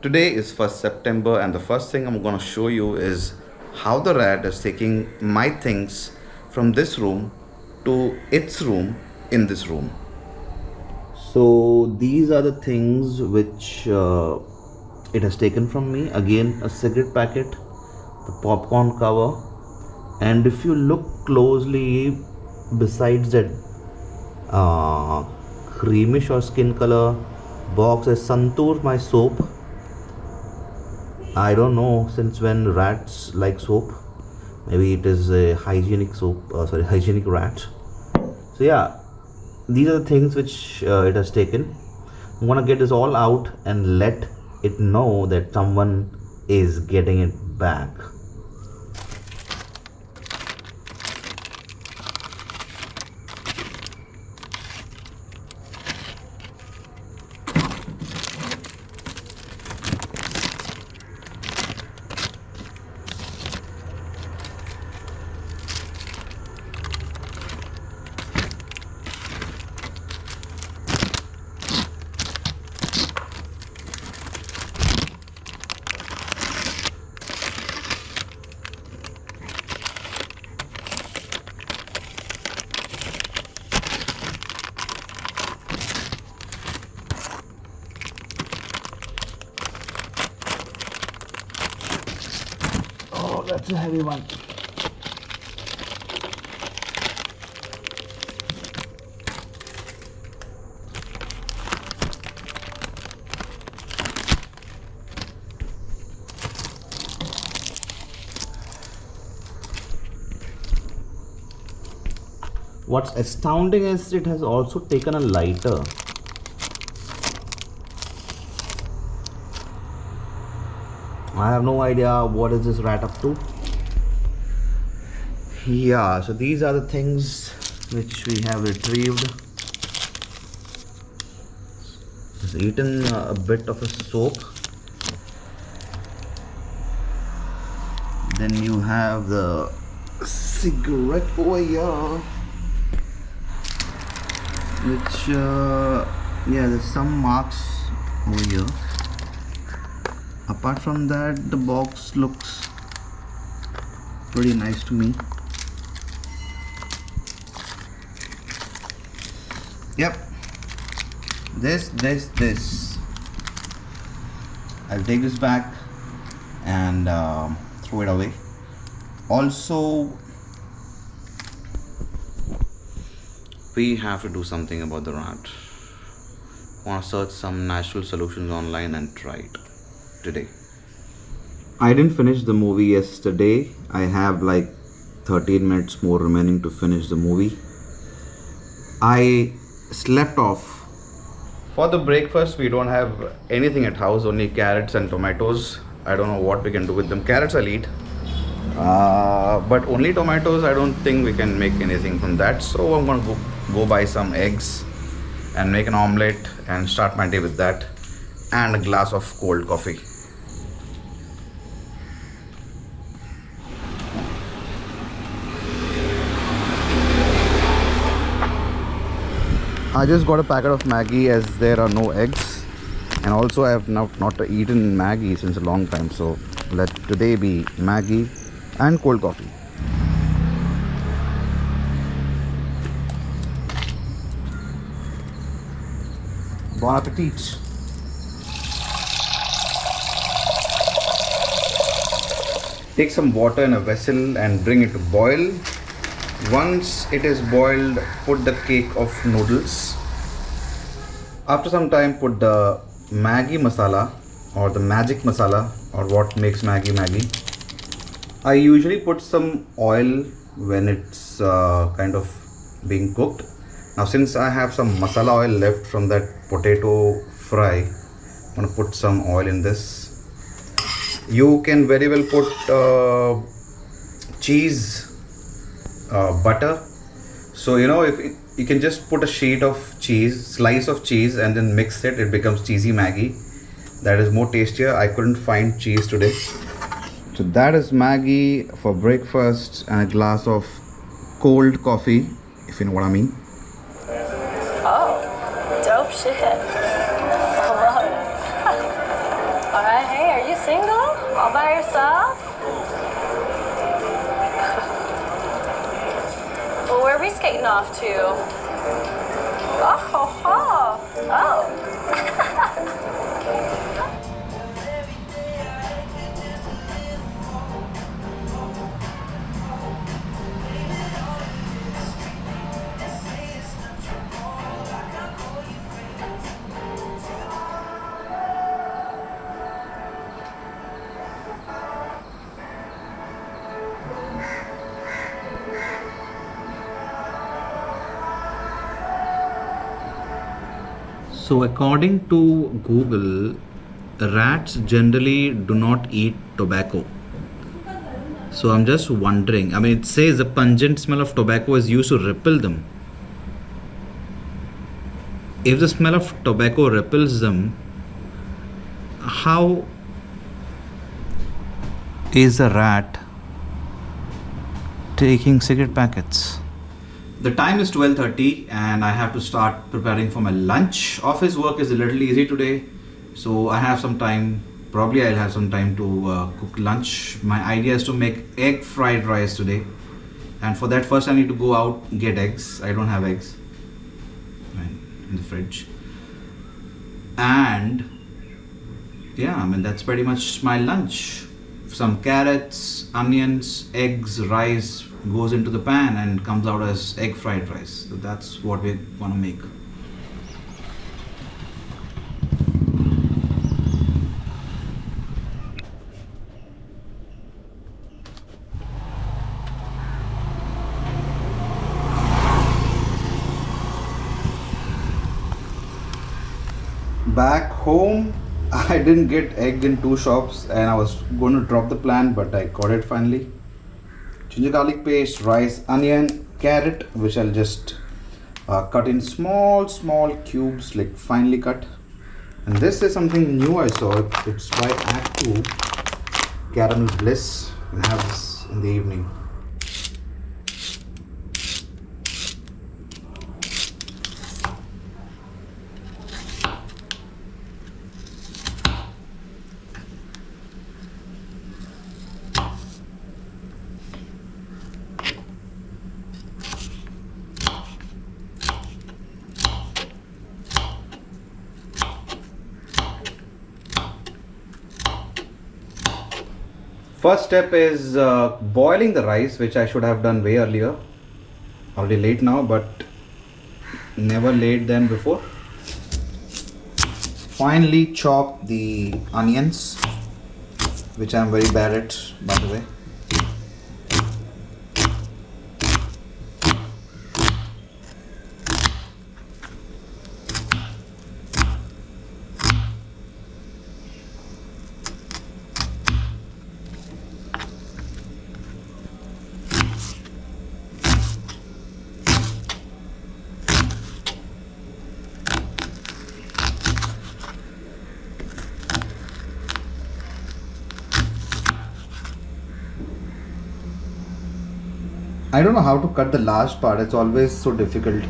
Today is 1st September, and the first thing I'm gonna show you is how the rat is taking my things from this room to its room in this room. So these are the things which it has taken from me. Again, a cigarette packet, the popcorn cover, and if you look closely, besides that creamish or skin color box is Santoor, my soap. I don't know since when rats like soap. Maybe it is a hygienic soap, hygienic rat. So yeah, these are the things which it has taken. I'm gonna get this all out and let it know that someone is getting it back. Oh, that's a heavy one. What's astounding is it has also taken a lighter. I have no idea what is this rat up to. Yeah, so these are the things which we have retrieved. It's eaten a bit of a soap. Then you have the cigarette over here, which yeah, there's some marks over here. Apart from that, the box looks pretty nice to me. Yep, this I'll take this back and throw it away. Also, we have to do something about the rat. Want to search some natural solutions online and try it today. I didn't finish the movie yesterday. I have like 13 minutes more remaining to finish the movie. I slept off. For the breakfast, we don't have anything at house, only carrots and tomatoes. I don't know what we can do with them. Carrots I'll eat, but only tomatoes, I don't think we can make anything from that. So I'm gonna go buy some eggs and make an omelette and start my day with that, and a glass of cold coffee. I just got a packet of Maggi as there are no eggs, and also I have not eaten Maggi since a long time, so let today be Maggi and cold coffee. Bon appetit. Take some water in a vessel and bring it to boil. Once it is boiled, put the cake of noodles. After some time, put the Maggi masala or the magic masala, or what makes Maggi. I usually put some oil when it's kind of being cooked. Now since I have some masala oil left from that potato fry, I'm gonna put some oil in this. You can very well put cheese, butter. So you know, if you can just put a sheet of cheese, slice of cheese, and then mix it, it becomes cheesy Maggi. That is more tastier. I couldn't find cheese today. So that is Maggi for breakfast and a glass of cold coffee, if you know what I mean. Oh, dope shit. I love it. right. Hey, are you single? All by yourself? Well, where are we skating off to? Oh, ho, ho. Oh. So, according to Google, rats generally do not eat tobacco. So, I'm just wondering. I mean, it says the pungent smell of tobacco is used to repel them. If the smell of tobacco repels them, how is a rat taking cigarette packets? The time is 12:30 and I have to start preparing for my lunch. Office work is a little easy today, so I have some time. Probably I'll have some time to cook lunch. My idea is to make egg fried rice today, and for that first I need to go out get eggs. I don't have eggs in the fridge, and yeah, I mean that's pretty much my lunch. Some carrots, onions, eggs, rice goes into the pan and comes out as egg fried rice. So that's what we want to make. Back home, I didn't get egg in two shops and I was going to drop the plan, but I got it finally. Ginger garlic paste, rice, onion, carrot, which I'll just cut in small cubes, like finely cut. And this is something new I saw. It's by Act 2 Caramel Bliss. You can have this in the evening. First step is boiling the rice, which I should have done way earlier. Already late now, but never late than before. Finally chop the onions, which I'm very bad at, by the way. I don't know how to cut the last part. It's always so difficult.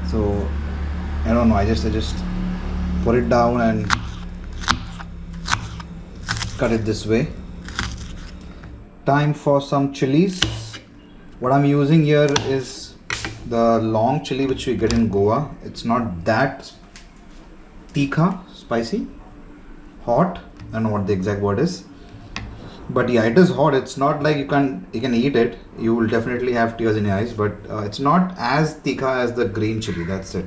So I don't know. I just put it down and cut it this way. Time for some chilies. What I'm using here is the long chili which we get in Goa. It's not that tikha, spicy, hot. I don't know what the exact word is. But yeah, it is hot. It's not like you can eat it. You will definitely have tears in your eyes, but it's not as tikha as the green chili. That's it.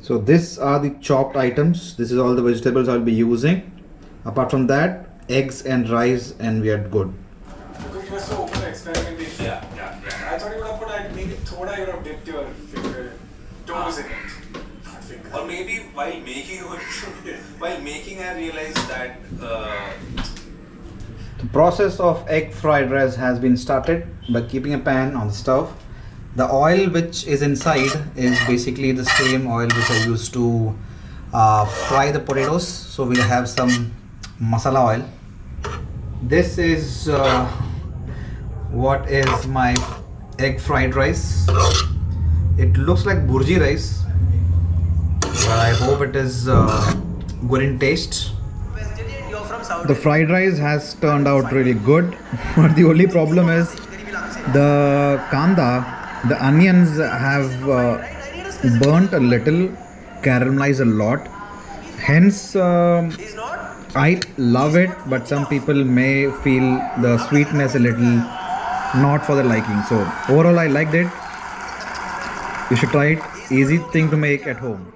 So these are the chopped items. This is all the vegetables I'll be using. Apart from that, eggs and rice, and we are good. Because you were so open to experimentation. Yeah. I thought you would have put like maybe thoda you would have dipped your finger toes in it. Not finger. Or maybe while making I realized that The process of egg fried rice has been started by keeping a pan on the stove. The oil which is inside is basically the same oil which I used to fry the potatoes. So we'll have some masala oil. This is what is my egg fried rice. It looks like burji rice, but I hope it is good in taste. The fried rice has turned out really good, but the only problem is the kanda, the onions have burnt a little, caramelized a lot. Hence, I love it, but some people may feel the sweetness a little not for their liking. So overall, I liked it. You should try it. Easy thing to make at home.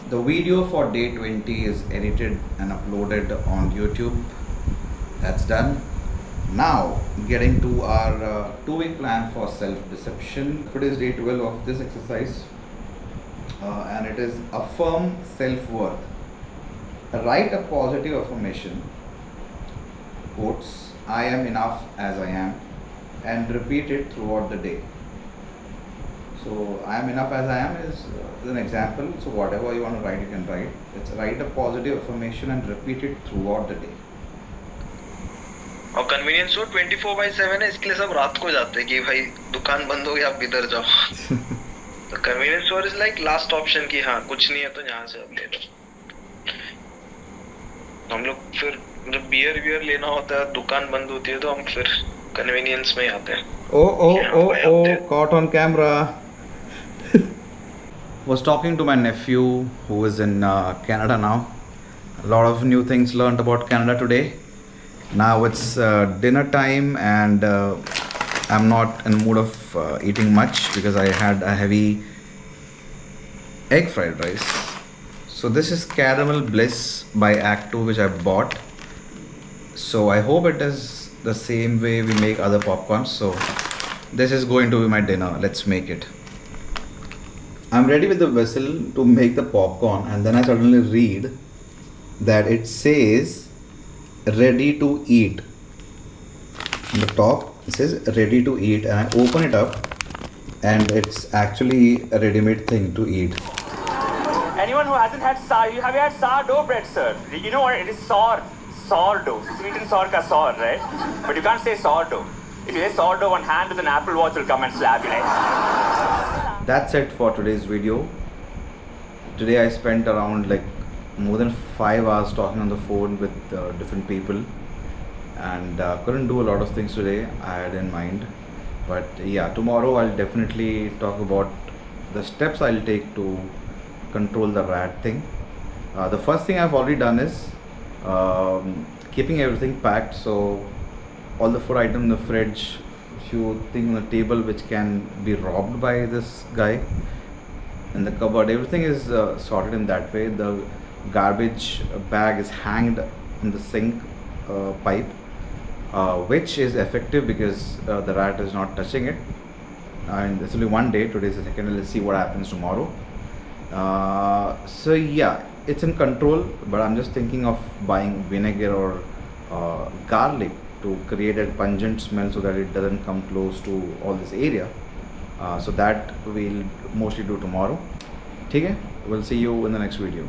The video for day 20 is edited and uploaded on YouTube. That's done. Now getting to our 2-week plan for self-deception. Today is day 12 of this exercise and it is affirm self-worth. Write a positive affirmation, quotes, I am enough as I am, and repeat it throughout the day. So I am enough as I am is an example. So whatever you want to write, you can write. It's write a positive affirmation and repeat it throughout the day. और convenience store 24/7 है, इसके लिए सब रात को जाते हैं कि भाई दुकान बंद हो गई आप इधर जाओ. तो convenience store is like last option कि हाँ कुछ नहीं है तो यहाँ से आप ले लो. हम लोग फिर जब बियर लेना होता है दुकान बंद होती है तो हम फिर कन्वीनियंस में ही आते हैं. Oh, caught on camera. Was talking to my nephew who is in Canada now. A lot of new things learned about Canada today. Now it's dinner time and I'm not in the mood of eating much because I had a heavy egg fried rice. So this is Caramel Bliss by Act 2 which I bought. So I hope it is the same way we make other popcorns. So this is going to be my dinner. Let's make it. I'm ready with the vessel to make the popcorn and then I suddenly read that it says ready to eat. On the top it says ready to eat and I open it up and it's actually a ready-made thing to eat. Anyone who hasn't had have you had sourdough bread, sir? You know what? It is sourdough. Sweet and sour ka sour, right? But you can't say sourdough. If you say sourdough, one hand with an Apple Watch will come and slap you, right? That's it for today's video. Today I spent around like more than 5 hours talking on the phone with different people and couldn't do a lot of things today I had in mind. But yeah, tomorrow I'll definitely talk about the steps I'll take to control the rat thing. The first thing I've already done is keeping everything packed, so all the food items in the fridge, few things on the table which can be robbed by this guy in the cupboard, everything is sorted in that way. The garbage bag is hanged in the sink pipe, which is effective because the rat is not touching it. And it's only one day, today is the second. Let's see what happens tomorrow. So yeah, it's in control, but I'm just thinking of buying vinegar or garlic to create a pungent smell so that it doesn't come close to all this area. So that we'll mostly do tomorrow. Okay, we'll see you in the next video.